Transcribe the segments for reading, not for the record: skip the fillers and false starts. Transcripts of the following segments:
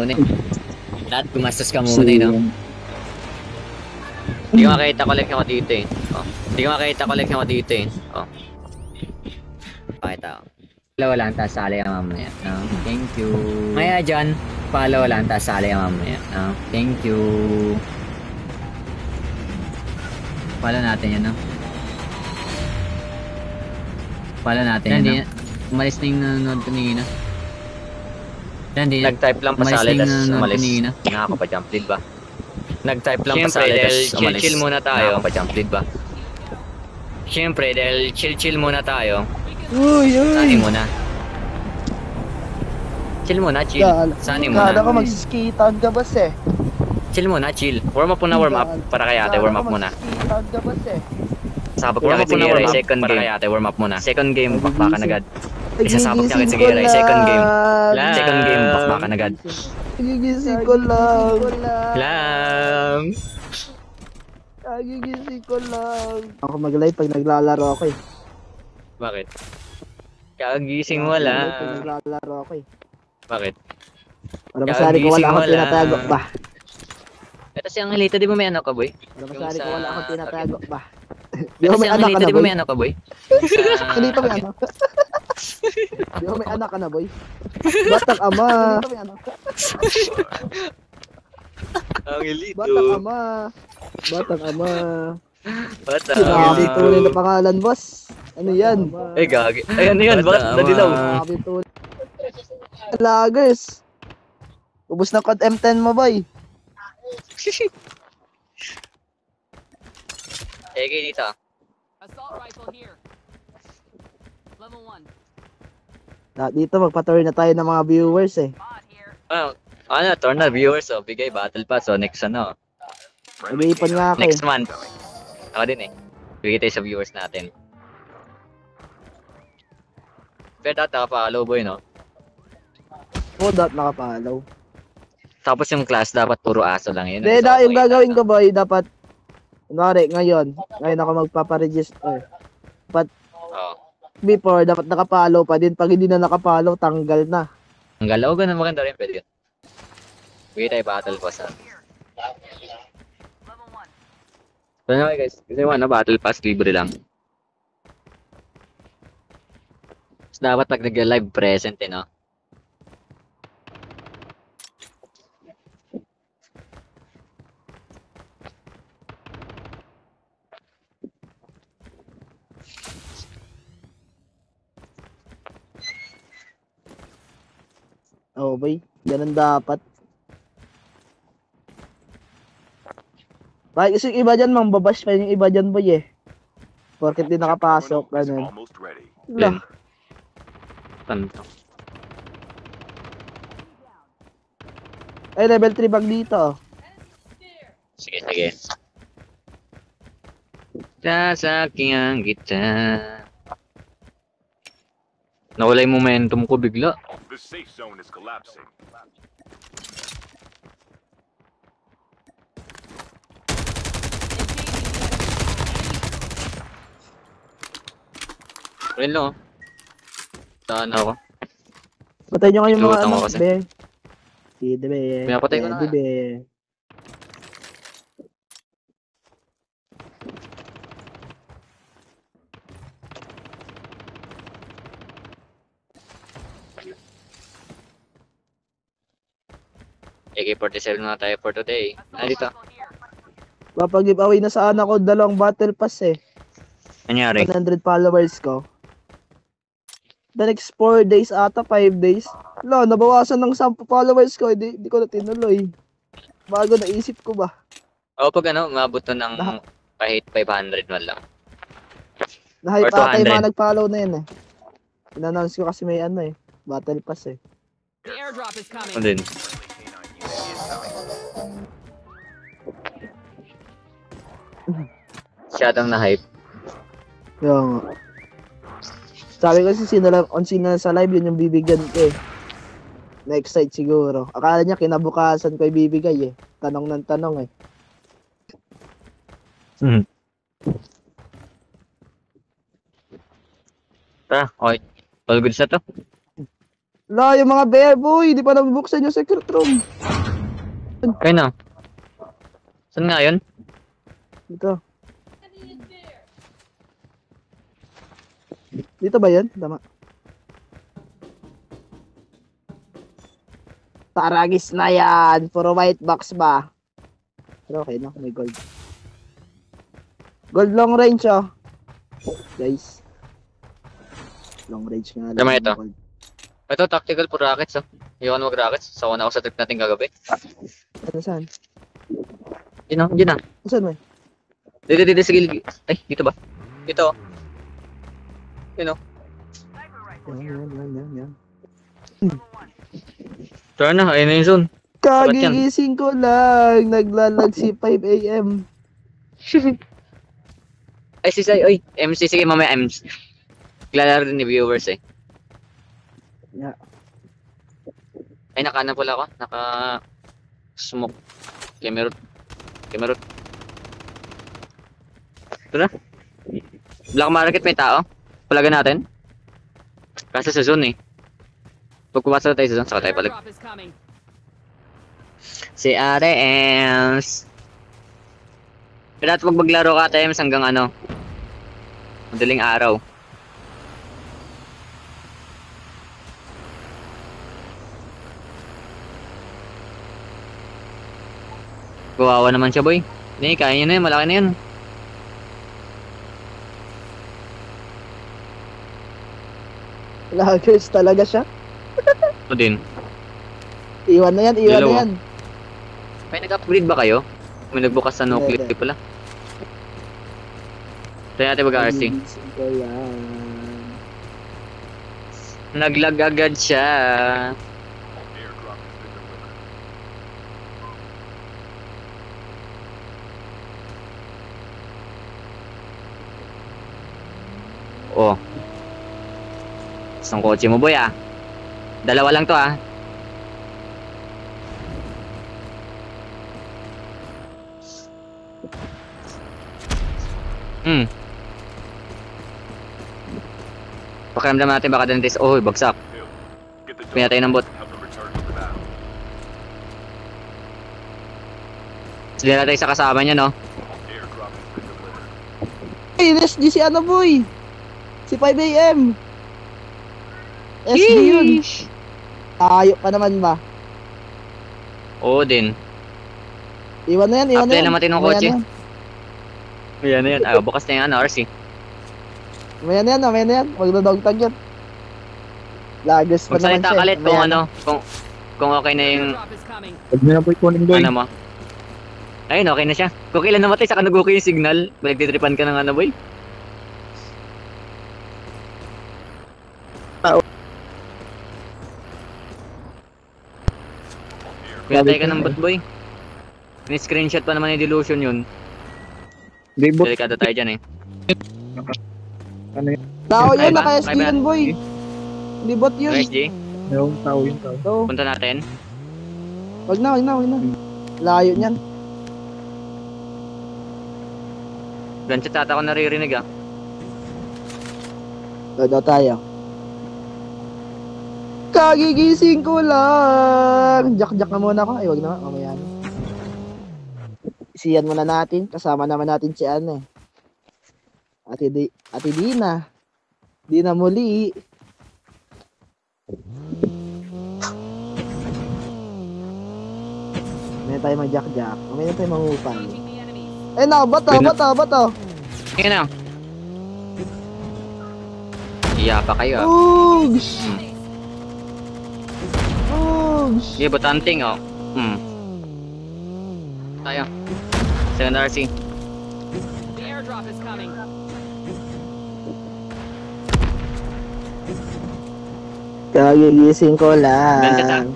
muna eh. Lahat gumastos ka muna eh, no? Hindi ko makita collect ako dito eh. Oh. Hindi ko makita collect ako dito eh. Oh. Pakita ko. Follow lang, tapos sali ka mamaya. No? Thank you. Maya dyan, follow lang, tapos sali ka mamaya. No? Thank you. Follow natin yan, no? Follow natin yan, no? Umalis na yung nanonood kanina. Nag-type lang pa sali, tapos umalis. Nakakapa-jump lead ba? Nag-type lang pa sali, tapos umalis. Chill muna tayo. Nakakapa-jump lead ba? Siyempre, dahil chill muna tayo. Uy! Sani muna. Chill muna, chill. Sani muna. Kala ko magsiskitan ka bas eh. Chill muna, chill. Warm up muna, warm up. Para kay ate, warm up muna. Magsiskitan ka bas eh. Sabak niya kit sige, second game. Para kay ate, warm up muna. Second game, bakbakan agad. Isasabak niya kit sige, second game. Second game, bakbakan agad. Nagigising ko lang. Nagigising ko lang. Ako mag-live pag naglalaro ako eh. Bakit? Kagising mo lang. Pag naglalaro ako eh. Bakit? Para masari ko wala akong tinatago ba? Ito si Angelita, di ba may anak ka, boy? Para masari ko wala akong tinatago ba? Di ba may anak ka na, boy? Di ba may anak ka, boy? Angelita may anak. Di ba may anak ka na, boy? Batang ama. Angelito. Batang ama. Batang ama. Batang Angelito. Tunay na pangalan, boss. Ano yan? Eh, gagi. Ay, ano yan, ba? Nadilaw. Lagers. Ubus na code M10 mo, boy. Ege dito. Assault rifle here. Level 1. Dito magpa-tour na tayo ng mga viewers eh. Ano, tour na viewers, oh. Bigay battle pass, oh. Next ano. Nag-iipon nga ako eh. Next month. Ako din eh. Bigay tayo sa viewers natin. Pero dati nakapalo, boy, no? Oo, nakapalaw. Tapos yung class, dapat puro aso lang yun. Hindi, yung gagawin ko, boy, dapat kunwari, ngayon ako magpaparegister. But before, dapat nakapalo pa din. Pag hindi na nakapalo, tanggal na. Tanggal? O, ganun maganda rin. Pwede yun. Bigay tayo battle pass, ha? So, anyway, guys. Kasi yung ano, battle pass, libre lang. So, dapat pag nag-live present, eh, no? Oh, boy. Ganun dapat. Bakit kasi yung iba dyan, mangbabash pa yung iba dyan, boy eh. Porket di nakapasok, ganun. Wala. Tanto. Ay, level 3 bag dito. Sige, sige. Sasakyan ang kita. Nawala yung momentum ko bigla. The safe zone is collapsing. Rin lang, oh. Saan ako? Patay nyo kayong mga Lutang ano, ako kasi. be. Sige, be. Pinapatay ko na nga. Be. AK-47 na tayo for today. Dito. Papag-giveaway na sa anak ko, 2 battle pass eh. Nangyari? 100 followers ko. The next 4 days ata, 5 days. Wala, nabawasan ng 10 followers ko, di ko na tinuloy. Bago naisip ko ba? O pag ano, umabot to ng kahit 500 man lang. Nahype Or ata yung 200. mga nag-follow na yun eh. In-announce ko kasi may ano eh, battle pass eh. The airdrop is coming. Ano din? Masyadong na-hype. Kaya nga. Sabi ko kasi on sino sa live yun yung bibigyan ko eh. Next site siguro. Akala niya kinabukasan ko ibibigay eh. Tanong ng tanong eh. Tara, okay. All good sa to? La, yung mga bear boy, di pa nabubuksan yung secret room. Ayun na. Saan nga yun? Dito. Dito ba yun? Tama. Taragis na yan. Puro white box ba? Pero okay no, may gold. Gold long range oh. Guys. Long range nga lang. Tama ito. Gold. Ito, tactical for rockets, oh. Iwan mag-rockets. Sawa na ako sa trip natin kagabi. Ano saan? Yun na, yun na. Saan mo? Dito, sa gilid. Ay, dito ba? Dito, oh. Yun, oh. Yan. Tara na, ayun na yung zone. Sabat yan. Kagigising ko lang. Naglalag si 5 AM. Ay, ay, MC, sige, mamaya MC. Kilala rin ni viewers, eh. Yeah. Ay, naka-ano pala ako. Naka-smoke. Camerot. Ito na. Black market may tao. Palagan natin. Kaso sa zone, eh. Pag pumasok na tayo sa zone, saka tayo palag. Airdrop is coming. Si Ate Ems. Pero pag maglaro ka, Ate Ems, hanggang ano? Madaling araw. Kawawa naman siya, boy. Hindi, kaya niya na yun. Malaki na yun. Lagers talaga siya. Ito din. Iwan na yan. Dalawa. May nag-upgrade ba kayo? May nagbukas sa no-click Hindi. pala. Try natin mag-RC. Kagigising ko lang. Naglag agad siya. Airdrop has been delivered. Oh. Isang kotse mo, boy, ah. Dalawa lang to, ah. Pakiramdam natin baka dentist. Oh, bagsak. Hill, get the Pinatay ng bot. help them return to the battle. Sila na tayo sa kasama niya, no? Airdrop has been delivered. Hey, SG si ano boy? Si 5 AM. SG yun. Tayo pa naman ba? Oo din. Iwan na yan. Apply naman tinong Mamaya kotse. na yan. Ayan na yan. Ah, bukas na yung ano, RC. Mamaya na yan. Magdodog tag yan. Lagers pa naman Magsalita siya. ka ulit kung Mamaya na. ano, kung okay na yung Airdrop is coming. Pag na po ikunin boy. ano mo. Ayun, okay na siya. Kung kailan namatay, saka nag-okay yung signal. Nagtitripan ka ng ano, boy. Pinatay ka ng bot, boy. Ni-screenshot pa naman yung delusion yun. Hindi bot. Delikado tayo dyan, eh. Ano yun? Tao Ay yun, ba? naka-SG Ay ba? yun boy. Hindi bot yun. RSG, Yung tao yung tao. So, punta natin. wag na. Layo niyan. Gunshot ata ako naririnig, ah. Dodo tayo. Kagigising ko lang. Jack na muna ako. Ay, wag na. Mamaya na. Isiyan muna natin. Kasama naman natin si ano eh. Ate Dina. Dina muli. Mamaya tayo mag-jack. Mamaya tayo mangupal. Engaging the enemies. Eh na, bato. Tingnan na. Iya pa kayo, ah. Ugs! Ugs! Sige, bot hunting, oh. Tayo. Second RC. The airdrop is coming. Kagigising ko Ganda ta. lang.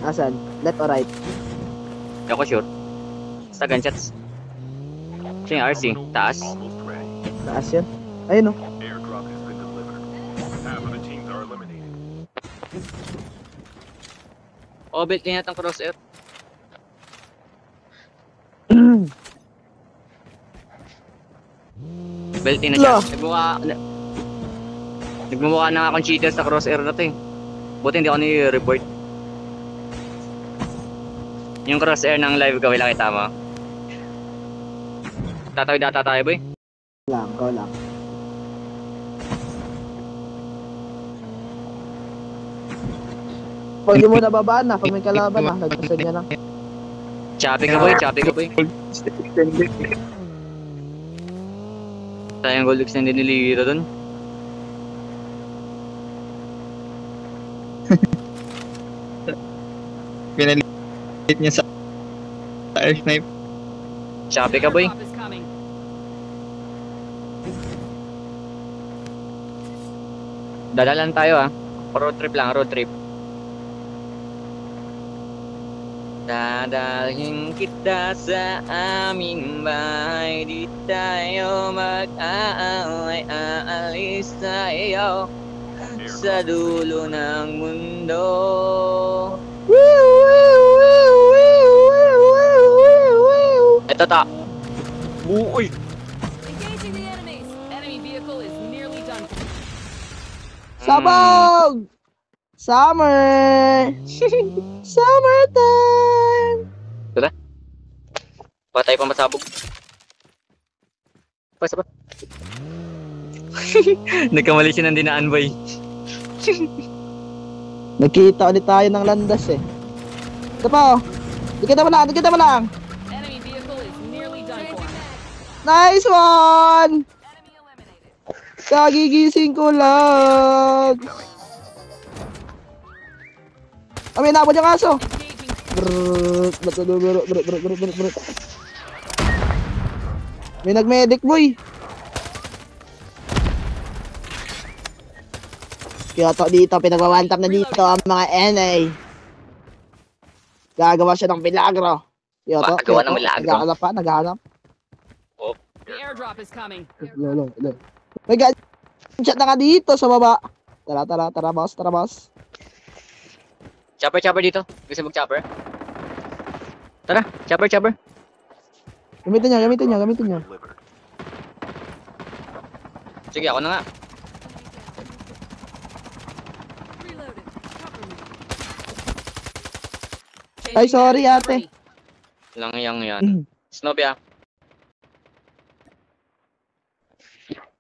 Asan? Left or right? Hindi ako sure. Basta gunshots. Ito yung RC. Terminal Taas. almost ready. Taas yan. Ayun o. Airdrop has been delivered. Half of the teams are eliminated. Oh, belt niya natang crosshair. Belt na siya. La. Nagbuka. Nagmumukha na nga akong cheater sa crosshair na to eh. Buti hindi ako ni-report. Yung crosshair ng live ko, wala kita mo. Tatawid ata tayo boy. Lang, go lang. Pwede mo nababaan na pag may kalaban na. Nagpasan niya na. Choppy ka boy, choppy ka boy. Extended. Sayang gold extended ni Liro dun. Pinalit niya sa air snipe. Choppy ka boy. Airdrop is coming. Dadalan tayo ah. Road trip lang, road trip. Dadalhin kita sa aming bahay. Di tayo mag-aaway. Aalis tayo sa dulo ng mundo. Ito ta. Uy! Engaging the enemies. Enemy vehicle is nearly done for. Sabog! Summer! Summertime! Patay pa masabog. Pa. Nagkamali siya ng dinaan boy. Nagkita ulit tayo ng landas eh. Ito pa oh. Dikita mo lang, dikita mo lang. Enemy vehicle is nearly done for. Nice one! Enemy eliminated. Kagigising ko lang. May nabot yung aso. Engaging. Brrrr. May nag-medic boy. Kaya to dito, pinagwawantap na dito ang mga NA. Gagawa siya ng milagro. Gagawa ng milagro? Naghahanap. The airdrop is coming. Lolo. May gunshot na nga dito sa baba. Tara, boss. Chopper dito. Gusto mag-chopper? Tara, chopper. Gamitin niya. Delivered. Sige, ako na nga. Ay, sorry, ate. Lang yan. Snob ya.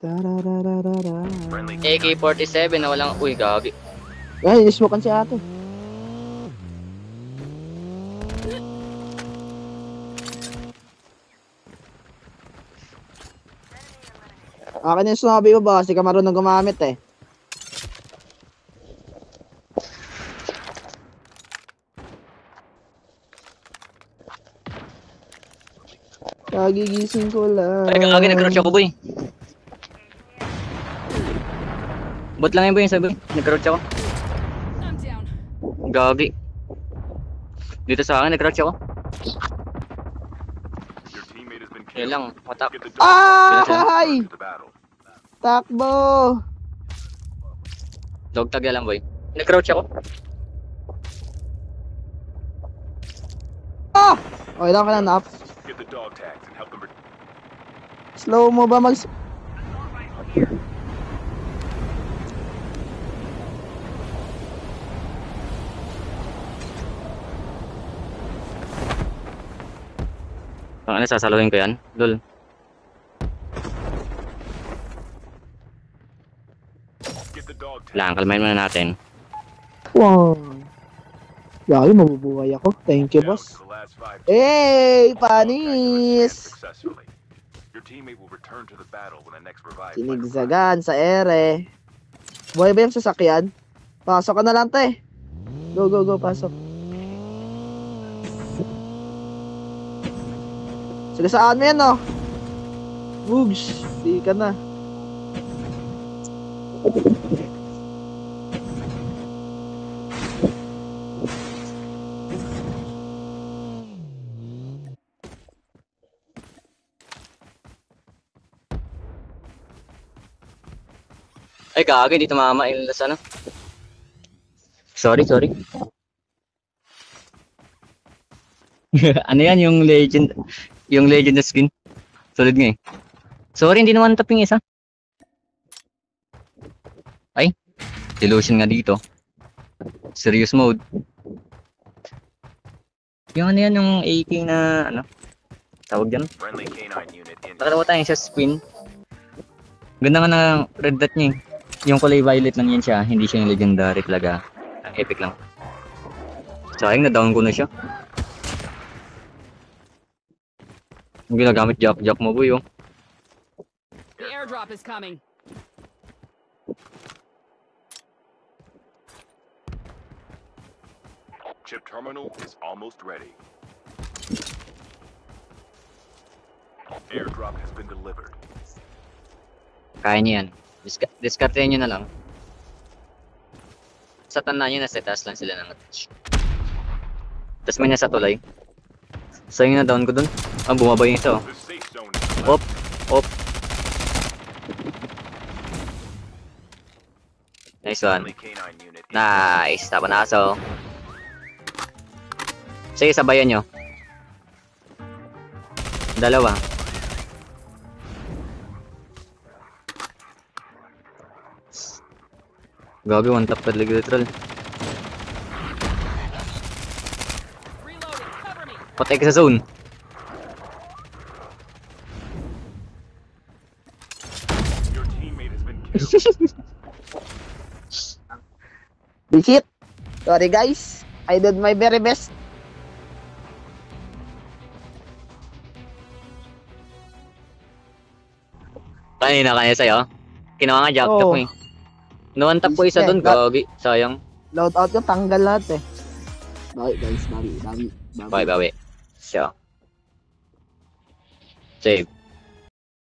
Friendly AK-47 na walang... Uy, gagi. Ay, ismokan si ate. Akin yung sinabi mo ba? Kasi ka marunong gumamit eh. Kagigising ko lang. Ay, gagi, nag-crouch ako, boy. Bot lang yun, boy, sabi. Nag-crouch ako. I'm down. Gagi. Dito sa akin, nag-crouch ako. Your teammate has been Yun killed. lang, matak. Get the dog Ay! to the battle. Takbo! Dog tag lang, boy. Nag-crouch ako. Ah! Okay lang ka na, nap. Get the dog tags and help them. Slow mo ba mag... Ano, sasaluhin ko yan? Lol. Get the dog tags. Lang, kalmahin muna natin. Wow! Lagi, mabubuhay ako. Thank you, Down boss. to the last 5 Hey, Dog tags were scanned panis! successfully. Your teammate will return to the battle when the next revive. Sinigzagan sa ere. Buhay ba yung sasakyan? Pasok ka na lang, te. Go, pasok. Sige, saan mo yan, no? Wugs, di ka na. Ay, gagi, dito mama. Ilas ano? Sorry. Ano yan, yung legend na skin? Solid nga eh. Sorry, hindi naman taping isa. Delusion nga dito. Serious mode. Yung ano yan, yung AK na ano? Tawag dyan? Friendly canine unit in. Nakalawa tayo sa spin. Ganda nga ng red dot niya. Yung kulay violet lang yan siya. Hindi siya yung legendary talaga. Ang epic lang. Sayang na down ko na siya. Yung ginagamit jack mo boy oh. The airdrop is coming. Chip terminal is almost ready. Airdrop has been delivered. Kaya niya yan. Discartein nyo na lang. Sa tanda nyo, nasa taas lang sila ng attach. Tapos may nasa tulay. Sayang na down ko dun. Ah, bumaba yung isa oh. The safe zone is Op. Nice one. friendly canine unit in. Nice. Tapa na aso. Sige, sabayan nyo. Dalawa. Gabi, one tap talaga literal. Reloading. Cover me. Patay ka sa zone. Your teammate has been killed. Visit. Sorry guys. I did my very best. Kanina kaya sa'yo. Kinuha nga jack Oo. tap mo eh. No-one tap po isa dun, gagi. Sayang. Loadout yung tanggal lahat eh. Bawi guys, bawi. Bawi. Siya. Save.